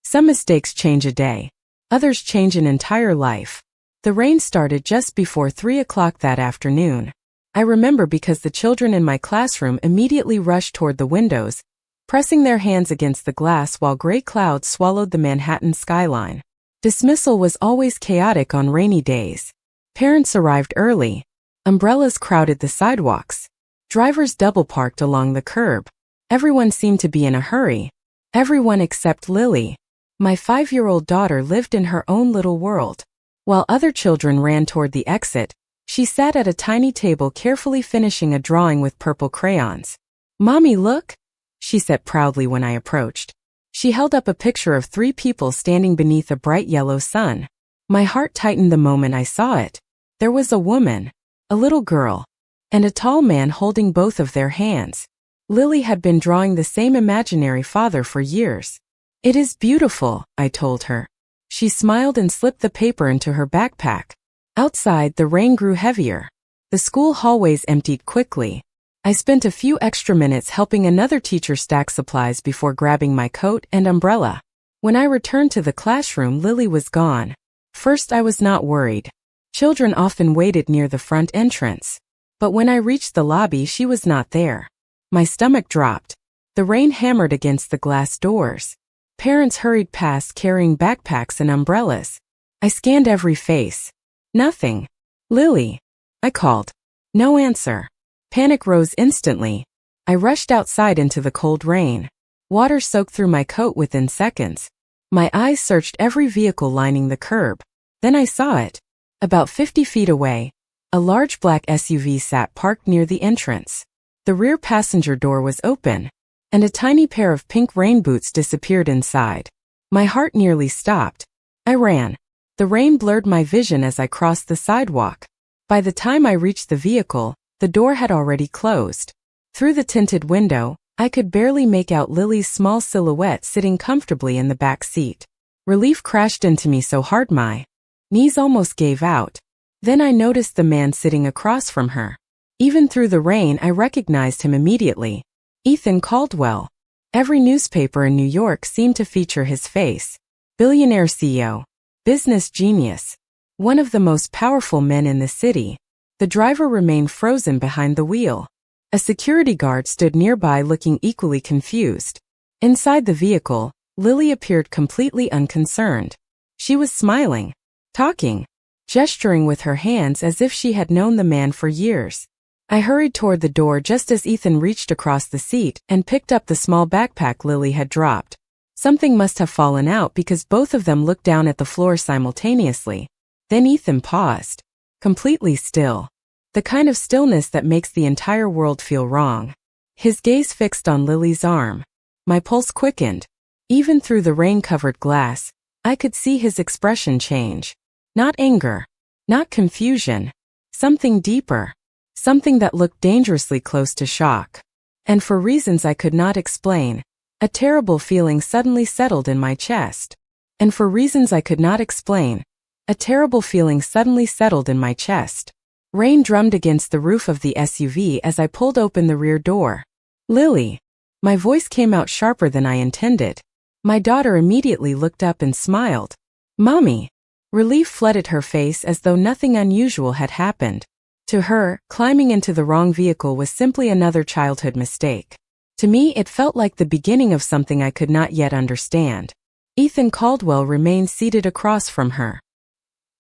Some mistakes change a day. Others change an entire life. The rain started just before 3 o'clock that afternoon. I remember because the children in my classroom immediately rushed toward the windows, pressing their hands against the glass while gray clouds swallowed the Manhattan skyline. Dismissal was always chaotic on rainy days. Parents arrived early. Umbrellas crowded the sidewalks. Drivers double-parked along the curb. Everyone seemed to be in a hurry. Everyone except Lily. My 5-year-old daughter lived in her own little world. While other children ran toward the exit, she sat at a tiny table carefully finishing a drawing with purple crayons. "Mommy, look," she said proudly when I approached. She held up a picture of 3 people standing beneath a bright yellow sun. My heart tightened the moment I saw it. There was a woman, a little girl, and a tall man holding both of their hands. Lily had been drawing the same imaginary father for years. "It is beautiful," I told her. She smiled and slipped the paper into her backpack. Outside, the rain grew heavier. The school hallways emptied quickly. I spent a few extra minutes helping another teacher stack supplies before grabbing my coat and umbrella. When I returned to the classroom, Lily was gone. First, I was not worried. Children often waited near the front entrance. But when I reached the lobby, she was not there. My stomach dropped. The rain hammered against the glass doors. Parents hurried past carrying backpacks and umbrellas. I scanned every face. Nothing. "Lily," I called. No answer. Panic rose instantly. I rushed outside into the cold rain. Water soaked through my coat within seconds. My eyes searched every vehicle lining the curb. Then I saw it. About 50 feet away, a large black SUV sat parked near the entrance. The rear passenger door was open, and a tiny pair of pink rain boots disappeared inside. My heart nearly stopped. I ran. The rain blurred my vision as I crossed the sidewalk. By the time I reached the vehicle, the door had already closed. Through the tinted window, I could barely make out Lily's small silhouette sitting comfortably in the back seat. Relief crashed into me so hard my knees almost gave out. Then I noticed the man sitting across from her. Even through the rain, I recognized him immediately. Ethan Caldwell. Every newspaper in New York seemed to feature his face. Billionaire CEO. Business genius. One of the most powerful men in the city. The driver remained frozen behind the wheel. A security guard stood nearby looking equally confused. Inside the vehicle, Lily appeared completely unconcerned. She was smiling, talking, gesturing with her hands as if she had known the man for years. I hurried toward the door just as Ethan reached across the seat and picked up the small backpack Lily had dropped. Something must have fallen out because both of them looked down at the floor simultaneously. Then Ethan paused, completely still. The kind of stillness that makes the entire world feel wrong. His gaze fixed on Lily's arm. My pulse quickened. Even through the rain-covered glass, I could see his expression change. Not anger, not confusion, something deeper. Something that looked dangerously close to shock. And for reasons I could not explain, a terrible feeling suddenly settled in my chest. And for reasons I could not explain, a terrible feeling suddenly settled in my chest. Rain drummed against the roof of the SUV as I pulled open the rear door. "Lily." My voice came out sharper than I intended. My daughter immediately looked up and smiled. "Mommy." Relief flooded her face as though nothing unusual had happened. To her, climbing into the wrong vehicle was simply another childhood mistake. To me, it felt like the beginning of something I could not yet understand. Ethan Caldwell remained seated across from her.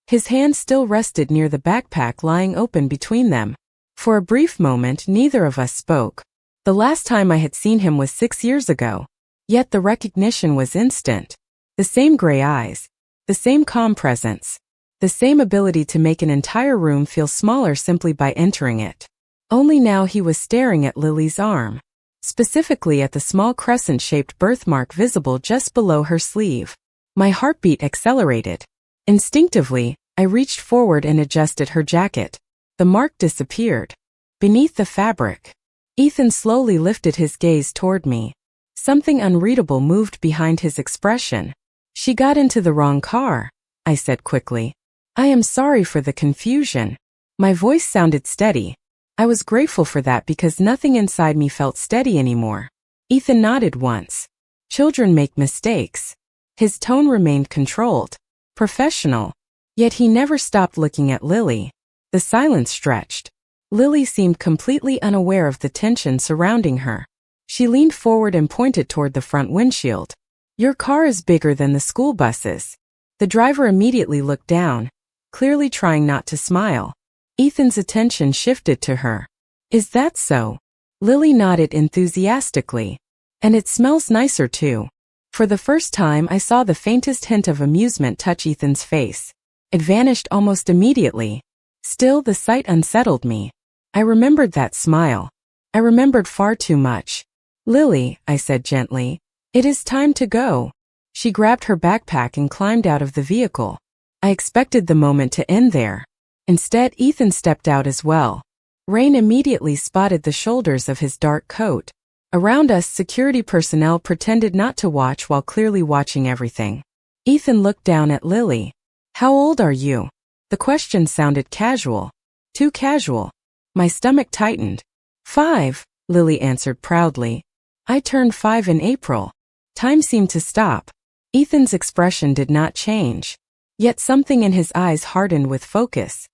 His hand still rested near the backpack lying open between them. For a brief moment, neither of us spoke. The last time I had seen him was 6 years ago. Yet the recognition was instant. The same gray eyes. The same calm presence. The same ability to make an entire room feel smaller simply by entering it. Only now he was staring at Lily's arm. Specifically at the small crescent-shaped birthmark visible just below her sleeve. My heartbeat accelerated. Instinctively, I reached forward and adjusted her jacket. The mark disappeared. Beneath the fabric. Ethan slowly lifted his gaze toward me. Something unreadable moved behind his expression. "She got into the wrong car," I said quickly. "I am sorry for the confusion." My voice sounded steady. I was grateful for that because nothing inside me felt steady anymore. Ethan nodded once. "Children make mistakes." His tone remained controlled, professional. Yet he never stopped looking at Lily. The silence stretched. Lily seemed completely unaware of the tension surrounding her. She leaned forward and pointed toward the front windshield. "Your car is bigger than the school buses." The driver immediately looked down, clearly trying not to smile. Ethan's attention shifted to her. "Is that so?" Lily nodded enthusiastically. "And it smells nicer too." For the first time I saw the faintest hint of amusement touch Ethan's face. It vanished almost immediately. Still, the sight unsettled me. I remembered that smile. I remembered far too much. "Lily," I said gently, "it is time to go." She grabbed her backpack and climbed out of the vehicle. I expected the moment to end there. Instead, Ethan stepped out as well. Rain immediately spotted the shoulders of his dark coat. Around us, security personnel pretended not to watch while clearly watching everything. Ethan looked down at Lily. "How old are you?" The question sounded casual. Too casual. My stomach tightened. "5, Lily answered proudly. "I turned 5 in April." Time seemed to stop. Ethan's expression did not change. Yet something in his eyes hardened with focus.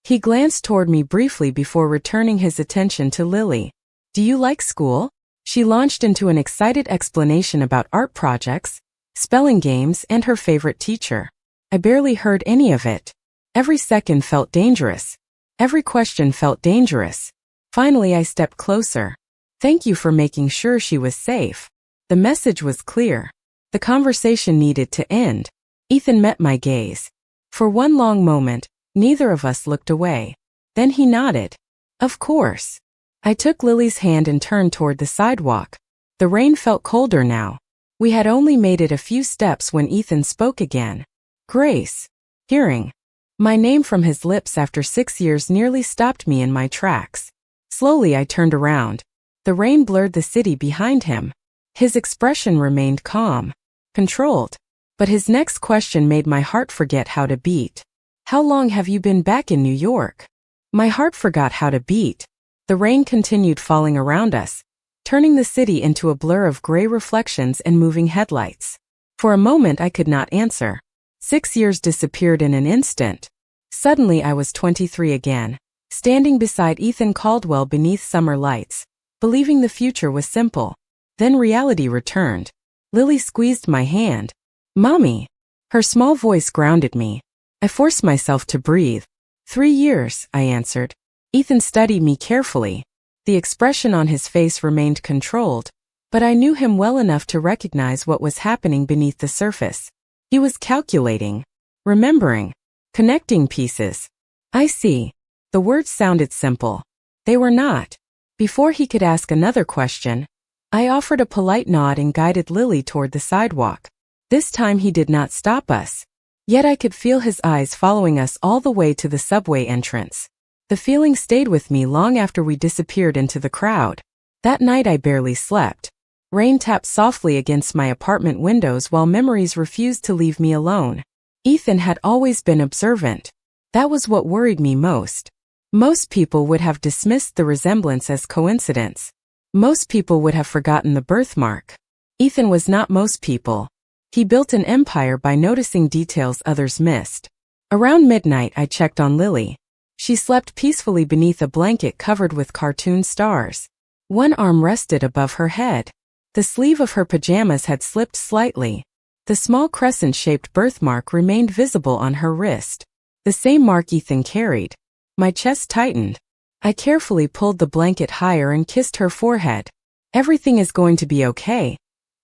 He glanced toward me briefly before returning his attention to Lily. "Do you like school?" She launched into an excited explanation about art projects, spelling games, and her favorite teacher. I barely heard any of it. Every second felt dangerous. Every question felt dangerous. Finally, I stepped closer. "Thank you for making sure she was safe." The message was clear. The conversation needed to end. Ethan met my gaze. For one long moment, neither of us looked away. Then he nodded. "Of course." I took Lily's hand and turned toward the sidewalk. The rain felt colder now. We had only made it a few steps when Ethan spoke again. "Grace." Hearing my name from his lips after 6 years nearly stopped me in my tracks. Slowly I turned around. The rain blurred the city behind him. His expression remained calm, controlled. But his next question made my heart forget how to beat. "How long have you been back in New York?" My heart forgot how to beat. The rain continued falling around us, turning the city into a blur of gray reflections and moving headlights. For a moment I could not answer. 6 years disappeared in an instant. Suddenly I was 23 again, standing beside Ethan Caldwell beneath summer lights, believing the future was simple. Then reality returned. Lily squeezed my hand. "Mommy." Her small voice grounded me. I forced myself to breathe. 3 years, I answered. Ethan studied me carefully. The expression on his face remained controlled, but I knew him well enough to recognize what was happening beneath the surface. He was calculating, remembering, connecting pieces. "I see." The words sounded simple. They were not. Before he could ask another question, I offered a polite nod and guided Lily toward the sidewalk. This time he did not stop us. Yet I could feel his eyes following us all the way to the subway entrance. The feeling stayed with me long after we disappeared into the crowd. That night I barely slept. Rain tapped softly against my apartment windows while memories refused to leave me alone. Ethan had always been observant. That was what worried me most. Most people would have dismissed the resemblance as coincidence. Most people would have forgotten the birthmark. Ethan was not most people. He built an empire by noticing details others missed. Around midnight I checked on Lily. She slept peacefully beneath a blanket covered with cartoon stars. One arm rested above her head. The sleeve of her pajamas had slipped slightly. The small crescent-shaped birthmark remained visible on her wrist. The same mark Ethan carried. My chest tightened. I carefully pulled the blanket higher and kissed her forehead. "Everything is going to be okay,"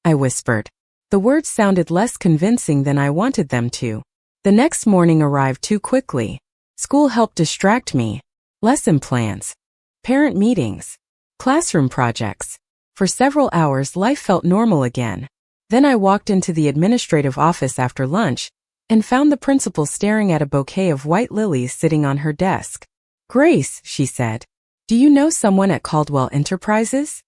I whispered. The words sounded less convincing than I wanted them to. The next morning arrived too quickly. School helped distract me. Lesson plans, parent meetings, classroom projects. For several hours life felt normal again. Then I walked into the administrative office after lunch and found the principal staring at a bouquet of white lilies sitting on her desk. "Grace," she said, "do you know someone at Caldwell Enterprises?"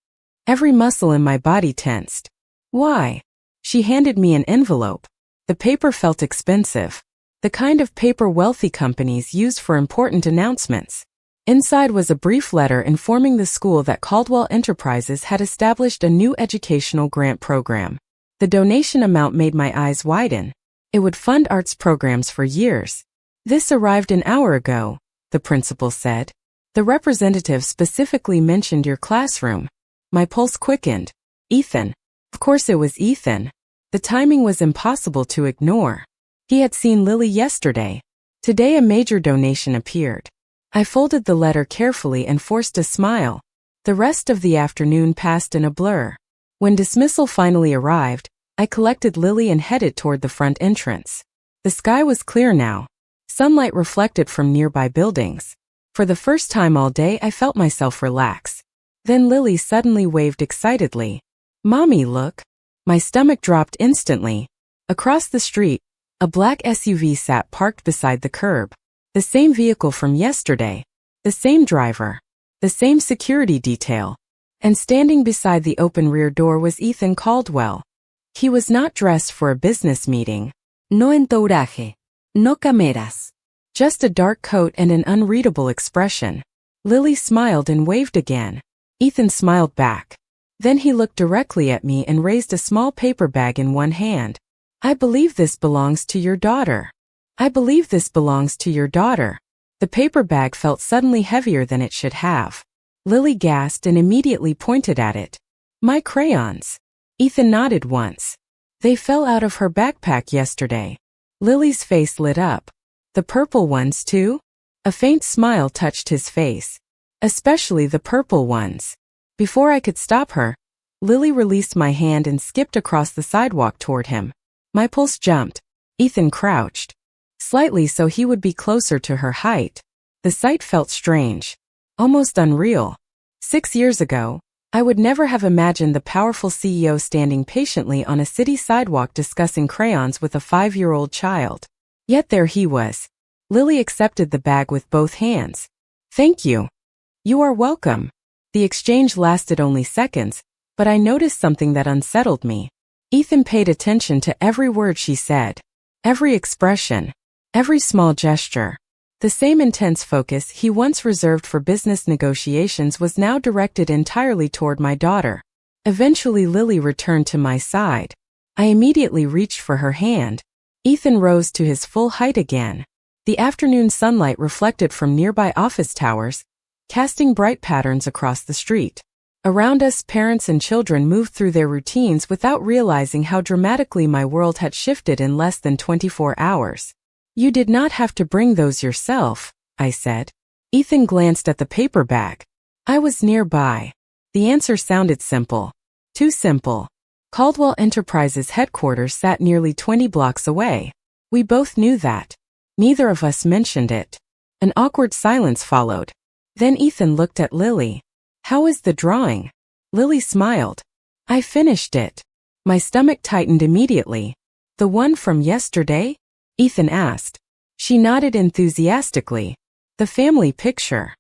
Every muscle in my body tensed. "Why?" She handed me an envelope. The paper felt expensive. The kind of paper wealthy companies use for important announcements. Inside was a brief letter informing the school that Caldwell Enterprises had established a new educational grant program. The donation amount made my eyes widen. It would fund arts programs for years. This arrived an hour ago, the principal said. The representative specifically mentioned your classroom. My pulse quickened. Ethan. Of course it was Ethan. The timing was impossible to ignore. He had seen Lily yesterday. Today a major donation appeared. I folded the letter carefully and forced a smile. The rest of the afternoon passed in a blur. When dismissal finally arrived, I collected Lily and headed toward the front entrance. The sky was clear now. Sunlight reflected from nearby buildings. For the first time all day I felt myself relax. Then Lily suddenly waved excitedly. "Mommy, look." My stomach dropped instantly. Across the street, a black SUV sat parked beside the curb. The same vehicle from yesterday. The same driver. The same security detail. And standing beside the open rear door was Ethan Caldwell. He was not dressed for a business meeting. No entouraje. No cameras. Just a dark coat and an unreadable expression. Lily smiled and waved again. Ethan smiled back. Then he looked directly at me and raised a small paper bag in one hand. "I believe this belongs to your daughter. I believe this belongs to your daughter." The paper bag felt suddenly heavier than it should have. Lily gasped and immediately pointed at it. "My crayons." Ethan nodded once. "They fell out of her backpack yesterday." Lily's face lit up. "The purple ones too?" A faint smile touched his face. "Especially the purple ones." Before I could stop her, Lily released my hand and skipped across the sidewalk toward him. My pulse jumped. Ethan crouched. Slightly so he would be closer to her height. The sight felt strange. Almost unreal. 6 years ago, I would never have imagined the powerful CEO standing patiently on a city sidewalk discussing crayons with a 5-year-old child. Yet there he was. Lily accepted the bag with both hands. "Thank you." "You are welcome." The exchange lasted only seconds, but I noticed something that unsettled me. Ethan paid attention to every word she said. Every expression. Every small gesture. The same intense focus he once reserved for business negotiations was now directed entirely toward my daughter. Eventually Lily returned to my side. I immediately reached for her hand. Ethan rose to his full height again. The afternoon sunlight reflected from nearby office towers, casting bright patterns across the street. Around us, parents and children moved through their routines without realizing how dramatically my world had shifted in less than 24 hours. "You did not have to bring those yourself," I said. Ethan glanced at the paper bag. "I was nearby." The answer sounded simple. Too simple. Caldwell Enterprises headquarters sat nearly 20 blocks away. We both knew that. Neither of us mentioned it. An awkward silence followed. Then Ethan looked at Lily. "How is the drawing?" Lily smiled. "I finished it." My stomach tightened immediately. "The one from yesterday?" Ethan asked. She nodded enthusiastically. "The family picture."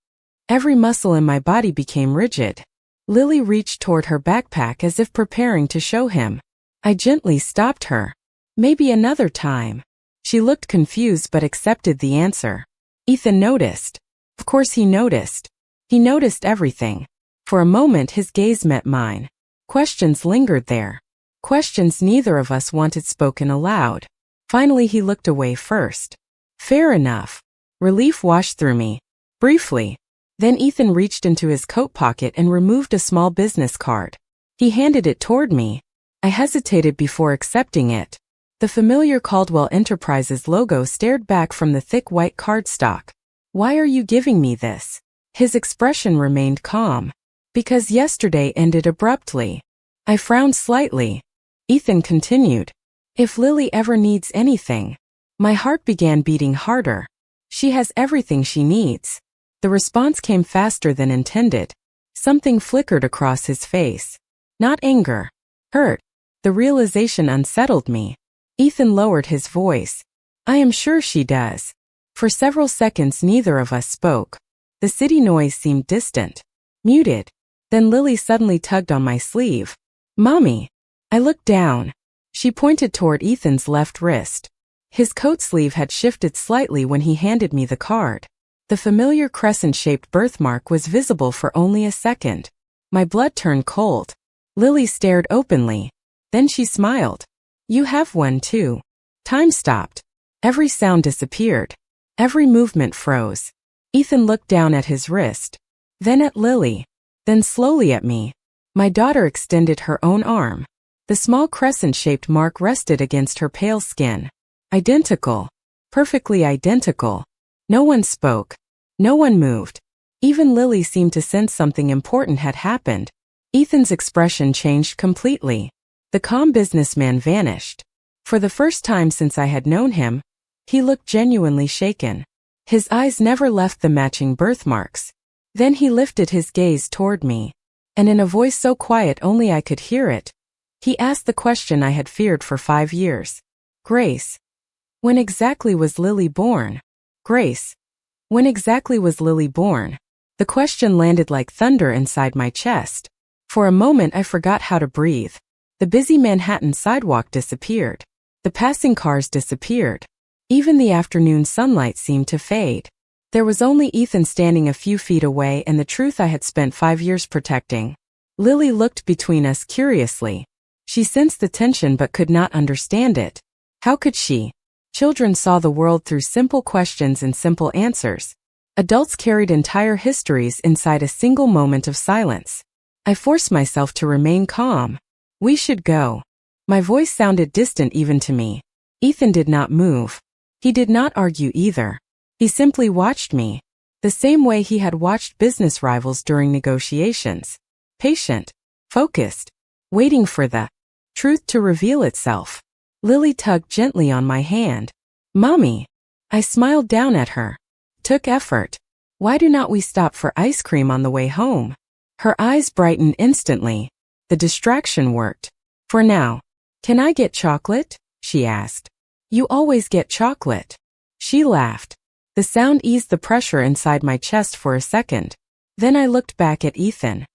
Every muscle in my body became rigid. Lily reached toward her backpack as if preparing to show him. I gently stopped her. "Maybe another time." She looked confused but accepted the answer. Ethan noticed. Of course he noticed. He noticed everything. For a moment his gaze met mine. Questions lingered there. Questions neither of us wanted spoken aloud. Finally he looked away first. "Fair enough." Relief washed through me. Briefly. Then Ethan reached into his coat pocket and removed a small business card. He handed it toward me. I hesitated before accepting it. The familiar Caldwell Enterprises logo stared back from the thick white cardstock. "Why are you giving me this?" His expression remained calm. "Because yesterday ended abruptly." I frowned slightly. Ethan continued. "If Lily ever needs anything." My heart began beating harder. "She has everything she needs." The response came faster than intended. Something flickered across his face. Not anger. Hurt. The realization unsettled me. Ethan lowered his voice. "I am sure she does." For several seconds neither of us spoke. The city noise seemed distant. Muted. Then Lily suddenly tugged on my sleeve. "Mommy." I looked down. She pointed toward Ethan's left wrist. His coat sleeve had shifted slightly when he handed me the card. The familiar crescent-shaped birthmark was visible for only a second. My blood turned cold. Lily stared openly. Then she smiled. You have one too. Time stopped. Every sound disappeared. Every movement froze. Ethan looked down at his wrist. Then at Lily. Then slowly at me. My daughter extended her own arm. The small crescent-shaped mark rested against her pale skin. Identical. Perfectly identical. No one spoke. No one moved. Even Lily seemed to sense something important had happened. Ethan's expression changed completely. The calm businessman vanished. For the first time since I had known him, he looked genuinely shaken. His eyes never left the matching birthmarks. Then he lifted his gaze toward me, and in a voice so quiet only I could hear it, he asked the question I had feared for 5 years. Grace, when exactly was Lily born? Grace, when exactly was Lily born? The question landed like thunder inside my chest. For a moment I forgot how to breathe. The busy Manhattan sidewalk disappeared. The passing cars disappeared. Even the afternoon sunlight seemed to fade. There was only Ethan standing a few feet away and the truth I had spent 5 years protecting. Lily looked between us curiously. She sensed the tension but could not understand it. How could she? Children saw the world through simple questions and simple answers. Adults carried entire histories inside a single moment of silence. I forced myself to remain calm. We should go. My voice sounded distant even to me. Ethan did not move. He did not argue either. He simply watched me, the same way he had watched business rivals during negotiations. Patient, focused, waiting for the truth to reveal itself. Lily tugged gently on my hand. Mommy. I smiled down at her. Took effort. Why do not we stop for ice cream on the way home? Her eyes brightened instantly. The distraction worked. For now. Can I get chocolate? She asked. You always get chocolate. She laughed. The sound eased the pressure inside my chest for a second. Then I looked back at Ethan.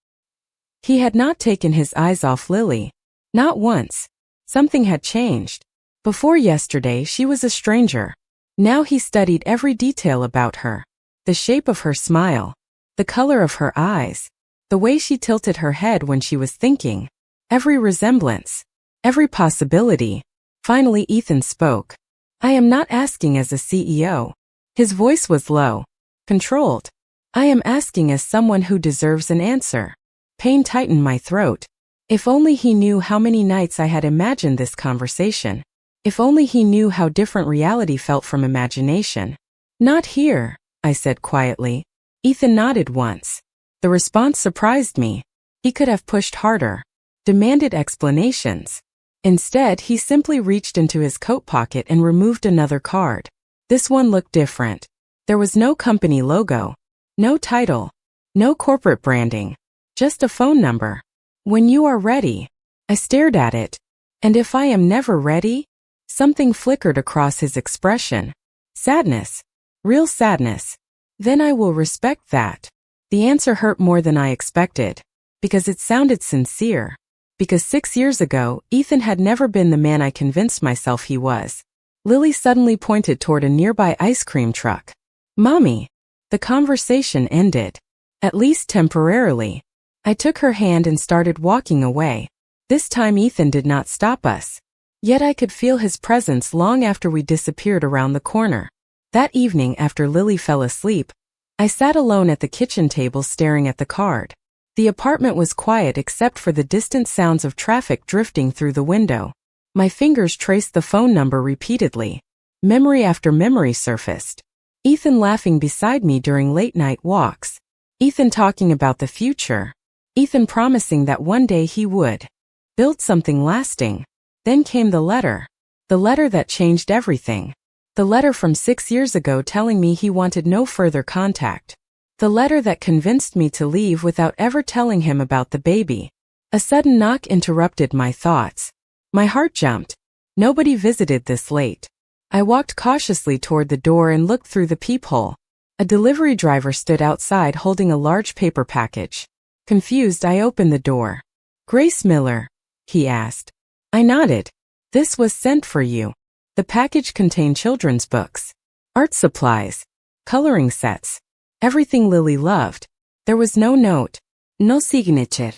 He had not taken his eyes off Lily. Not once. Something had changed. Before yesterday she was a stranger. Now he studied every detail about her. The shape of her smile. The color of her eyes. The way she tilted her head when she was thinking. Every resemblance. Every possibility. Finally Ethan spoke. I am not asking as a CEO. His voice was low. Controlled. I am asking as someone who deserves an answer. Pain tightened my throat. If only he knew how many nights I had imagined this conversation. If only he knew how different reality felt from imagination. Not here, I said quietly. Ethan nodded once. The response surprised me. He could have pushed harder. Demanded explanations. Instead, he simply reached into his coat pocket and removed another card. This one looked different. There was no company logo. No title. No corporate branding. Just a phone number. When you are ready. I stared at it. And if I am never ready? Something flickered across his expression. Sadness. Real sadness. Then I will respect that. The answer hurt more than I expected. Because it sounded sincere. Because 6 years ago, Ethan had never been the man I convinced myself he was. Lily suddenly pointed toward a nearby ice cream truck. Mommy. The conversation ended. At least temporarily. I took her hand and started walking away. This time Ethan did not stop us. Yet I could feel his presence long after we disappeared around the corner. That evening after Lily fell asleep, I sat alone at the kitchen table staring at the card. The apartment was quiet except for the distant sounds of traffic drifting through the window. My fingers traced the phone number repeatedly. Memory after memory surfaced. Ethan laughing beside me during late-night walks. Ethan talking about the future. Ethan promising that one day he would build something lasting. Then came the letter. The letter that changed everything. The letter from 6 years ago telling me he wanted no further contact. The letter that convinced me to leave without ever telling him about the baby. A sudden knock interrupted my thoughts. My heart jumped. Nobody visited this late. I walked cautiously toward the door and looked through the peephole. A delivery driver stood outside holding a large paper package. Confused, I opened the door. Grace Miller, he asked. I nodded. This was sent for you. The package contained children's books, art supplies, coloring sets. Everything Lily loved. There was no note, no signature,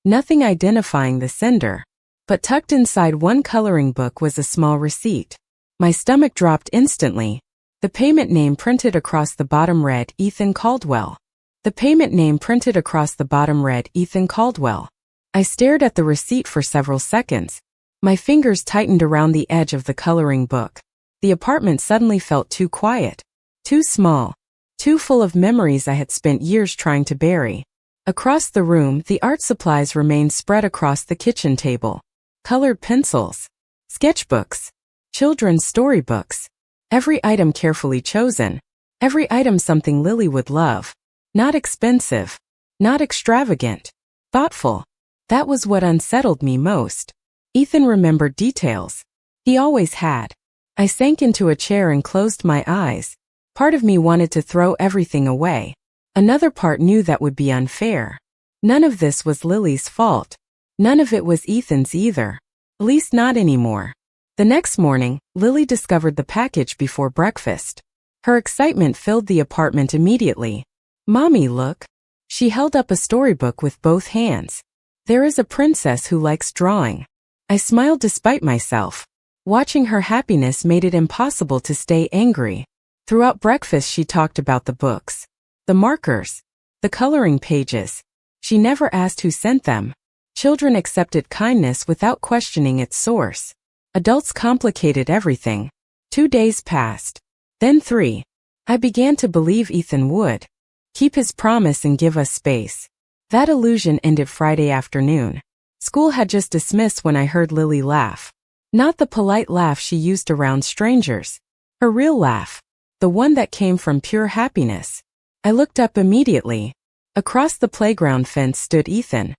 nothing identifying the sender. But tucked inside one coloring book was a small receipt. My stomach dropped instantly. The payment name printed across the bottom read Ethan Caldwell. The payment name printed across the bottom read Ethan Caldwell. I stared at the receipt for several seconds. My fingers tightened around the edge of the coloring book. The apartment suddenly felt too quiet, too small, too full of memories I had spent years trying to bury. Across the room, the art supplies remained spread across the kitchen table. Colored pencils, sketchbooks, children's storybooks. Every item carefully chosen. Every item something Lily would love. Not expensive. Not extravagant. Thoughtful. That was what unsettled me most. Ethan remembered details. He always had. I sank into a chair and closed my eyes. Part of me wanted to throw everything away. Another part knew that would be unfair. None of this was Lily's fault. None of it was Ethan's either. At least not anymore. The next morning, Lily discovered the package before breakfast. Her excitement filled the apartment immediately. "Mommy, look." She held up a storybook with both hands. "There is a princess who likes drawing." I smiled despite myself. Watching her happiness made it impossible to stay angry. Throughout breakfast she talked about the books, the markers, the coloring pages. She never asked who sent them. Children accepted kindness without questioning its source. Adults complicated everything. 2 days passed. Then 3. I began to believe Ethan would keep his promise and give us space. That illusion ended Friday afternoon. School had just dismissed when I heard Lily laugh. Not the polite laugh she used around strangers. Her real laugh. The one that came from pure happiness. I looked up immediately. Across the playground fence stood Ethan.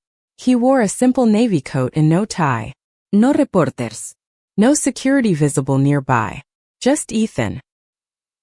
He wore a simple navy coat and no tie. No reporters. No security visible nearby. Just Ethan.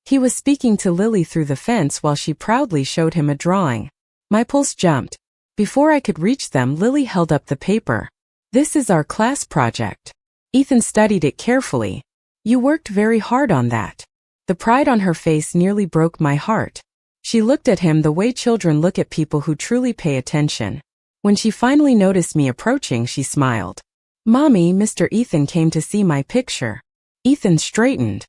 He was speaking to Lily through the fence while she proudly showed him a drawing. My pulse jumped. Before I could reach them, Lily held up the paper. "This is our class project." Ethan studied it carefully. "You worked very hard on that." The pride on her face nearly broke my heart. She looked at him the way children look at people who truly pay attention. When she finally noticed me approaching, she smiled. "Mommy, Mr. Ethan came to see my picture." Ethan straightened.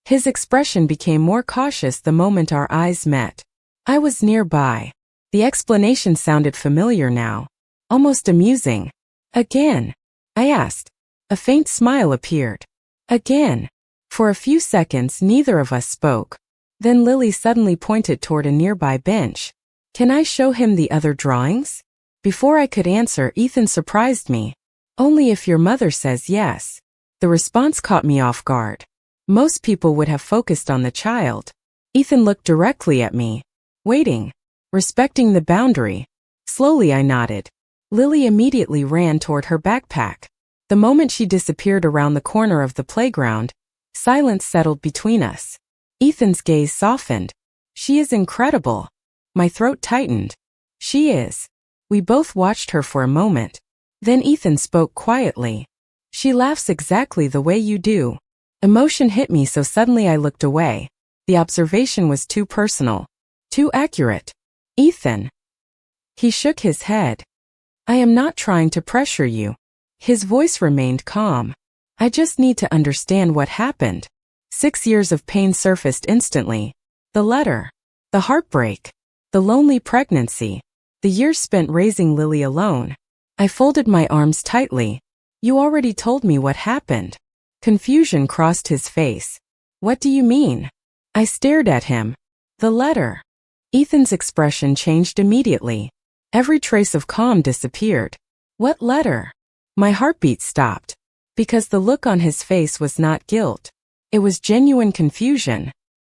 His expression became more cautious the moment our eyes met. I was nearby. The explanation sounded familiar now. Almost amusing. "Again?" I asked. A faint smile appeared. "Again." For a few seconds neither of us spoke. Then Lily suddenly pointed toward a nearby bench. "Can I show him the other drawings?" Before I could answer, Ethan surprised me. "Only if your mother says yes." The response caught me off guard. Most people would have focused on the child. Ethan looked directly at me. Waiting. Respecting the boundary. Slowly I nodded. Lily immediately ran toward her backpack. The moment she disappeared around the corner of the playground, silence settled between us. Ethan's gaze softened. "She is incredible." My throat tightened. "She is." We both watched her for a moment. Then Ethan spoke quietly. "She laughs exactly the way you do." Emotion hit me so suddenly I looked away. The observation was too personal. Too accurate. "Ethan." He shook his head. "I am not trying to pressure you." His voice remained calm. "I just need to understand what happened." 6 years of pain surfaced instantly. The letter. The heartbreak. The lonely pregnancy. The years spent raising Lily alone. I folded my arms tightly. "You already told me what happened." Confusion crossed his face. "What do you mean?" I stared at him. "The letter." Ethan's expression changed immediately. Every trace of calm disappeared. "What letter?" My heartbeat stopped. Because the look on his face was not guilt. It was genuine confusion.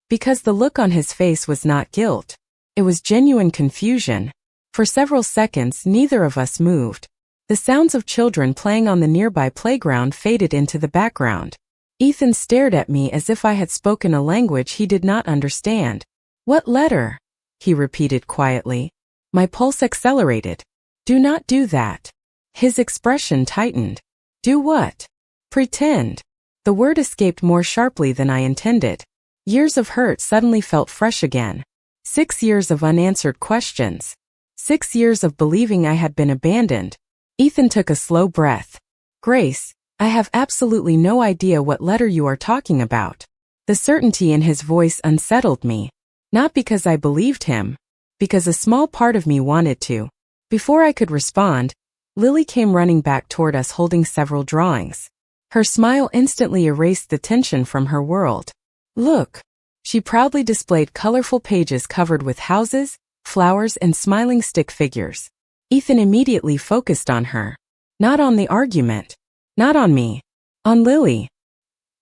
Because the look on his face was not guilt. It was genuine confusion. For several seconds, neither of us moved. The sounds of children playing on the nearby playground faded into the background. Ethan stared at me as if I had spoken a language he did not understand. "What letter?" he repeated quietly. My pulse accelerated. "Do not do that." His expression tightened. "Do what?" "Pretend." The word escaped more sharply than I intended. Years of hurt suddenly felt fresh again. 6 years of unanswered questions. 6 years of believing I had been abandoned. Ethan took a slow breath. Grace, I have absolutely no idea what letter you are talking about. The certainty in his voice unsettled me. Not because I believed him, because a small part of me wanted to. Before I could respond, Lily came running back toward us holding several drawings. Her smile instantly erased the tension from her world. Look. She proudly displayed colorful pages covered with houses, flowers, and smiling stick figures. Ethan immediately focused on her. Not on the argument. Not on me. On Lily.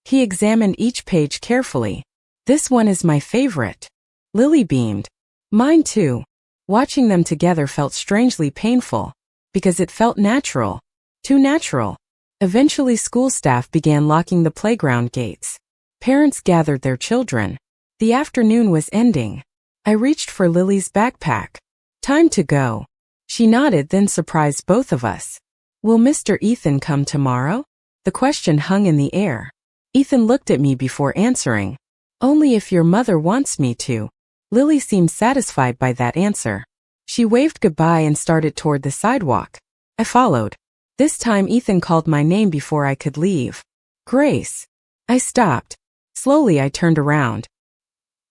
He examined each page carefully. This one is my favorite. Lily beamed. Mine too. Watching them together felt strangely painful, because it felt natural. Too natural. Eventually school staff began locking the playground gates. Parents gathered their children. The afternoon was ending. I reached for Lily's backpack. Time to go. She nodded, then surprised both of us. Will Mr. Ethan come tomorrow? The question hung in the air. Ethan looked at me before answering. Only if your mother wants me to. Lily seemed satisfied by that answer. She waved goodbye and started toward the sidewalk. I followed. This time Ethan called my name before I could leave. Grace. I stopped. Slowly I turned around.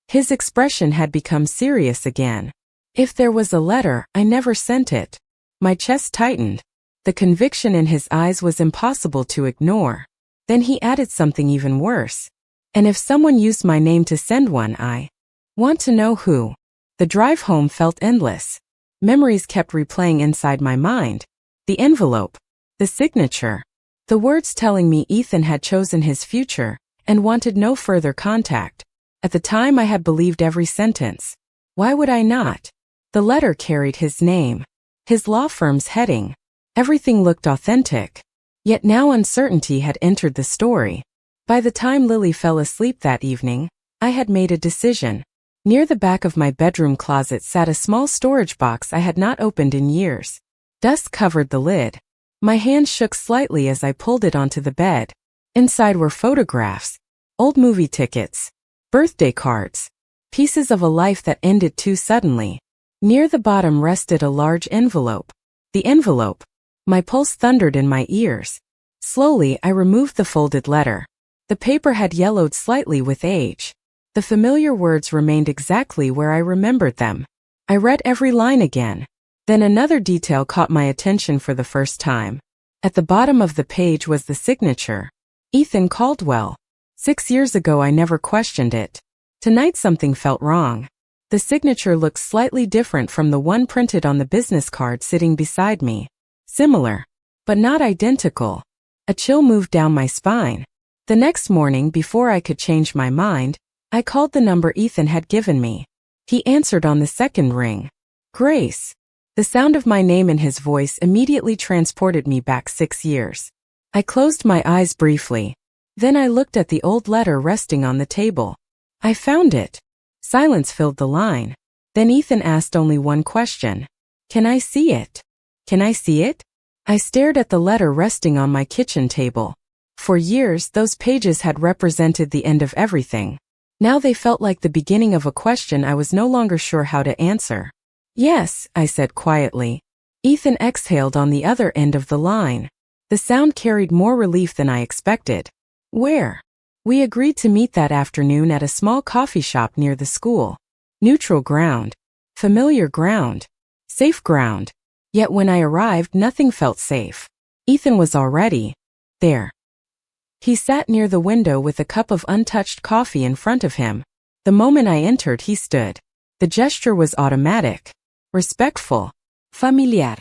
His expression had become serious again. If there was a letter, I never sent it. My chest tightened. The conviction in his eyes was impossible to ignore. Then he added something even worse. And if someone used my name to send one, I want to know who. The drive home felt endless. Memories kept replaying inside my mind. The envelope. The signature. The words telling me Ethan had chosen his future and wanted no further contact. At the time I had believed every sentence. Why would I not? The letter carried his name. His law firm's heading. Everything looked authentic. Yet now uncertainty had entered the story. By the time Lily fell asleep that evening, I had made a decision. Near the back of my bedroom closet sat a small storage box I had not opened in years. Dust covered the lid. My hand shook slightly as I pulled it onto the bed. Inside were photographs, old movie tickets, birthday cards, pieces of a life that ended too suddenly. Near the bottom rested a large envelope. The envelope. My pulse thundered in my ears. Slowly I removed the folded letter. The paper had yellowed slightly with age. The familiar words remained exactly where I remembered them. I read every line again. Then another detail caught my attention for the first time. At the bottom of the page was the signature. Ethan Caldwell. 6 years ago I never questioned it. Tonight something felt wrong. The signature looked slightly different from the one printed on the business card sitting beside me. Similar, but not identical. A chill moved down my spine. The next morning, before I could change my mind, I called the number Ethan had given me. He answered on the second ring. Grace. The sound of my name in his voice immediately transported me back 6 years. I closed my eyes briefly. Then I looked at the old letter resting on the table. I found it. Silence filled the line. Then Ethan asked only one question. Can I see it? Can I see it? I stared at the letter resting on my kitchen table. For years, those pages had represented the end of everything. Now they felt like the beginning of a question I was no longer sure how to answer. Yes, I said quietly. Ethan exhaled on the other end of the line. The sound carried more relief than I expected. Where? We agreed to meet that afternoon at a small coffee shop near the school. Neutral ground. Familiar ground. Safe ground. Yet when I arrived, nothing felt safe. Ethan was already there. He sat near the window with a cup of untouched coffee in front of him. The moment I entered, he stood. The gesture was automatic. Respectful. Familiar.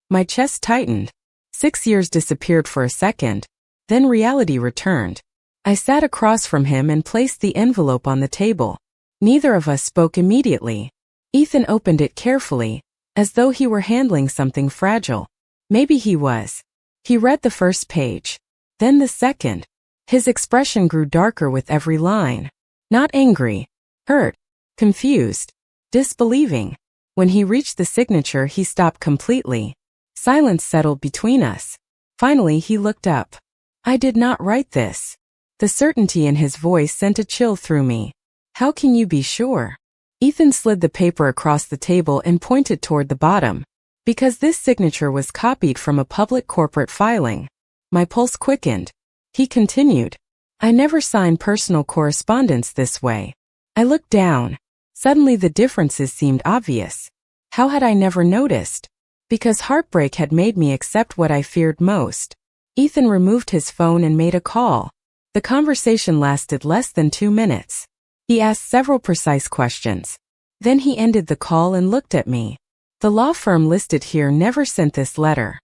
My chest tightened. 6 years disappeared for a second. Then reality returned. I sat across from him and placed the envelope on the table. Neither of us spoke immediately. Ethan opened it carefully, as though he were handling something fragile. Maybe he was. He read the first page. Then the second. His expression grew darker with every line. Not angry. Hurt. Confused. Disbelieving. When he reached the signature, he stopped completely. Silence settled between us. Finally, he looked up. I did not write this. The certainty in his voice sent a chill through me. How can you be sure? Ethan slid the paper across the table and pointed toward the bottom. Because this signature was copied from a public corporate filing. My pulse quickened. He continued. I never sign personal correspondence this way. I looked down. Suddenly the differences seemed obvious. How had I never noticed? Because heartbreak had made me accept what I feared most. Ethan removed his phone and made a call. The conversation lasted less than 2 minutes. He asked several precise questions. Then he ended the call and looked at me. The law firm listed here never sent this letter.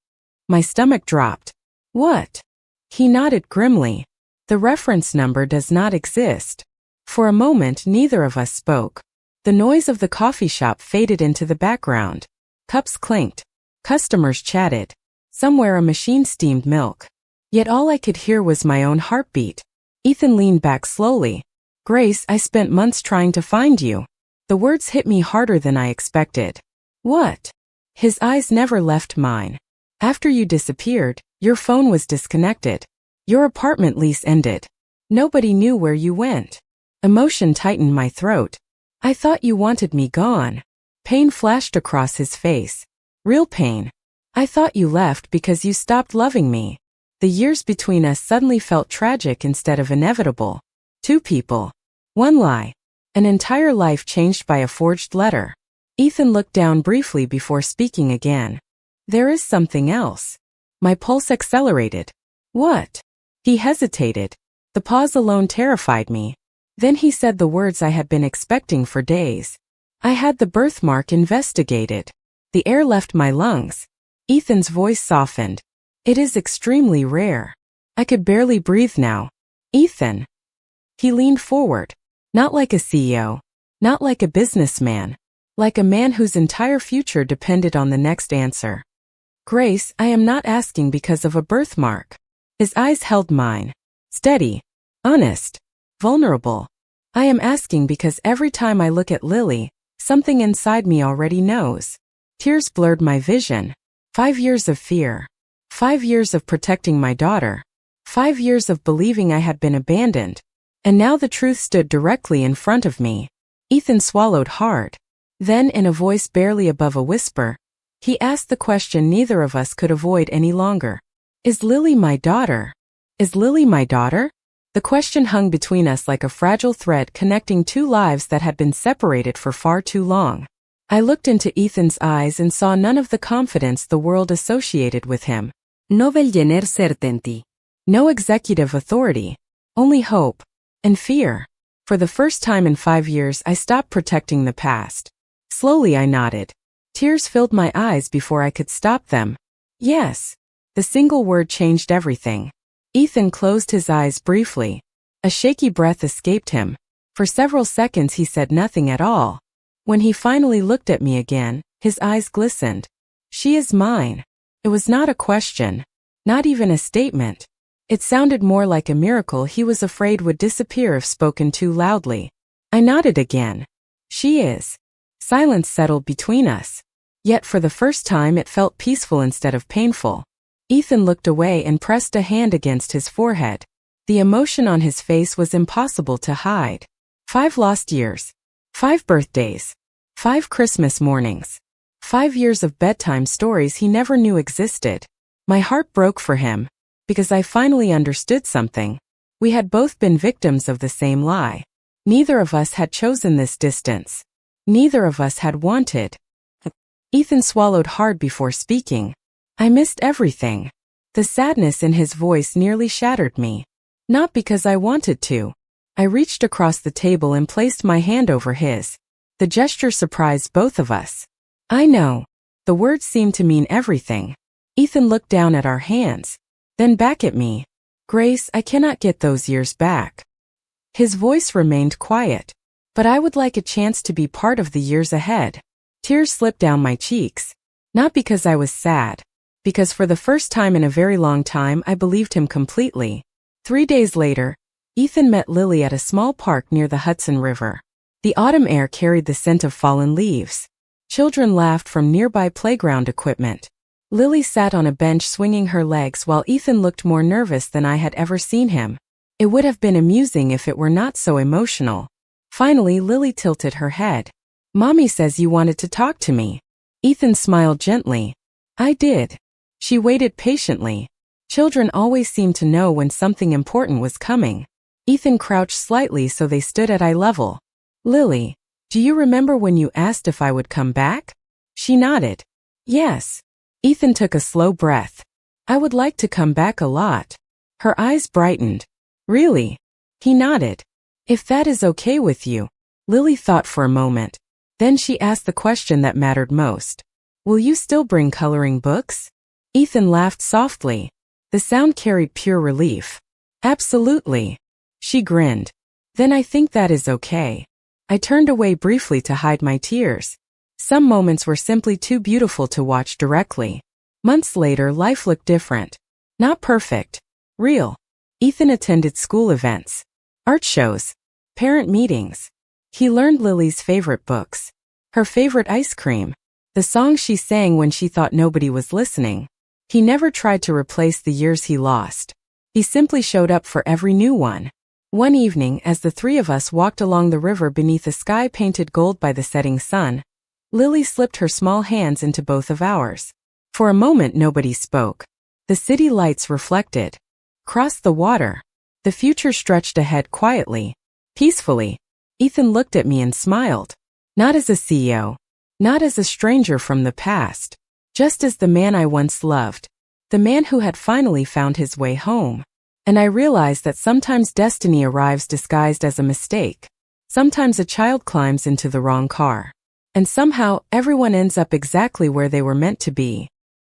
My stomach dropped. What? He nodded grimly. The reference number does not exist. For a moment neither of us spoke. The noise of the coffee shop faded into the background. Cups clinked. Customers chatted. Somewhere a machine steamed milk. Yet all I could hear was my own heartbeat. Ethan leaned back slowly. Grace, I spent months trying to find you. The words hit me harder than I expected. What? His eyes never left mine. After you disappeared, your phone was disconnected. Your apartment lease ended. Nobody knew where you went. Emotion tightened my throat. I thought you wanted me gone. Pain flashed across his face. Real pain. I thought you left because you stopped loving me. The years between us suddenly felt tragic instead of inevitable. 2 people. 1 lie. An entire life changed by a forged letter. Ethan looked down briefly before speaking again. There is something else. My pulse accelerated. What? He hesitated. The pause alone terrified me. Then he said the words I had been expecting for days. I had the birthmark investigated. The air left my lungs. Ethan's voice softened. It is extremely rare. I could barely breathe now. Ethan. He leaned forward. Not like a CEO. Not like a businessman. Like a man whose entire future depended on the next answer. Grace, I am not asking because of a birthmark. His eyes held mine. Steady. Honest. Vulnerable. I am asking because every time I look at Lily, something inside me already knows. Tears blurred my vision. 5 years of fear. 5 years of protecting my daughter. 5 years of believing I had been abandoned. And now the truth stood directly in front of me. Ethan swallowed hard. Then, in a voice barely above a whisper, he asked the question neither of us could avoid any longer. Is Lily my daughter? Is Lily my daughter? The question hung between us like a fragile thread connecting 2 lives that had been separated for far too long. I looked into Ethan's eyes and saw none of the confidence the world associated with him. No Billionaire certainty. No executive authority. Only hope. And fear. For the first time in 5 years I stopped protecting the past. Slowly I nodded. Tears filled my eyes before I could stop them. Yes. The single word changed everything. Ethan closed his eyes briefly. A shaky breath escaped him. For several seconds he said nothing at all. When he finally looked at me again, his eyes glistened. She is mine. It was not a question. Not even a statement. It sounded more like a miracle he was afraid would disappear if spoken too loudly. I nodded again. She is. Silence settled between us. Yet for the first time it felt peaceful instead of painful. Ethan looked away and pressed a hand against his forehead. The emotion on his face was impossible to hide. 5 lost years. 5 birthdays. 5 Christmas mornings. 5 years of bedtime stories he never knew existed. My heart broke for him. Because I finally understood something. We had both been victims of the same lie. Neither of us had chosen this distance. Neither of us had wanted. Ethan swallowed hard before speaking. I missed everything. The sadness in his voice nearly shattered me. Not because I wanted to. I reached across the table and placed my hand over his. The gesture surprised both of us. I know. The words seemed to mean everything. Ethan looked down at our hands. Then back at me. Grace, I cannot get those years back. His voice remained quiet. But I would like a chance to be part of the years ahead. Tears slipped down my cheeks. Not because I was sad. Because for the first time in a very long time I believed him completely. 3 days later, Ethan met Lily at a small park near the Hudson River. The autumn air carried the scent of fallen leaves. Children laughed from nearby playground equipment. Lily sat on a bench swinging her legs while Ethan looked more nervous than I had ever seen him. It would have been amusing if it were not so emotional. Finally, Lily tilted her head. Mommy says you wanted to talk to me. Ethan smiled gently. I did. She waited patiently. Children always seem to know when something important was coming. Ethan crouched slightly so they stood at eye level. Lily, do you remember when you asked if I would come back? She nodded. Yes. Ethan took a slow breath. I would like to come back a lot. Her eyes brightened. Really? He nodded. If that is okay with you. Lily thought for a moment. Then she asked the question that mattered most. Will you still bring coloring books? Ethan laughed softly. The sound carried pure relief. Absolutely. She grinned. Then I think that is okay. I turned away briefly to hide my tears. Some moments were simply too beautiful to watch directly. Months later, life looked different. Not perfect. Real. Ethan attended school events, art shows, parent meetings. He learned Lily's favorite books, her favorite ice cream, the songs she sang when she thought nobody was listening. He never tried to replace the years he lost. He simply showed up for every new one. One evening, as the three of us walked along the river beneath a sky painted gold by the setting sun, Lily slipped her small hands into both of ours. For a moment nobody spoke. The city lights reflected. Across the water. The future stretched ahead quietly, peacefully. Ethan looked at me and smiled. Not as a CEO. Not as a stranger from the past. Just as the man I once loved. The man who had finally found his way home. And I realized that sometimes destiny arrives disguised as a mistake. Sometimes a child climbs into the wrong car. And somehow, everyone ends up exactly where they were meant to be.